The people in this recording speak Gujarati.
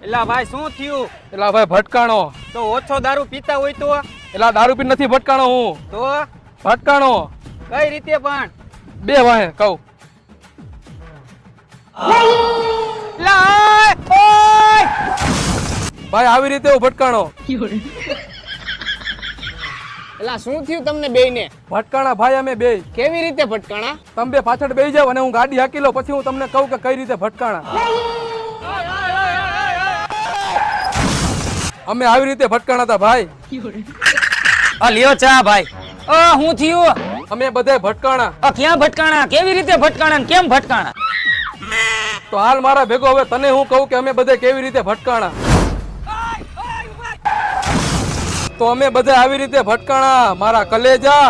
એલા ભાઈ શું થયું? એલા ભાઈ ભટકાણો. તો ઓછો દારૂ પીતા હોય તો? એલા દારૂ પી નથી ભટકાણો હું. તો ભટકાણો કઈ રીતે પણ? બે વાહે કહું. ભાઈ આવી રીતે હું ભટકાણો. એલા શું થયું તમને બેયને? ભટકાણા ભાઈ અમે બે. કેવી રીતે ભટકાણા? તમે બે પાછળ બેસી જાવ અને હું ગાડી હાકી લઉં, પછી હું તમને કહું કે કઈ રીતે ભટકાણા. અમે આવી રીતે ભટકાણા હતા ભાઈ. આ લ્યો ચા ભાઈ. શું થયું? અમે બધાય ભટકાણા. ક્યાં ભટકાણા? કેવી રીતે ભટકાણા? કેમ ભટકાણા? તો હાલ મારા ભેગો હવે તને હું કહું કે અમે બધા કેવી રીતે ભટકાણા. તો અમે બધા આવી રીતે ભટકાણા મારા કલેજા.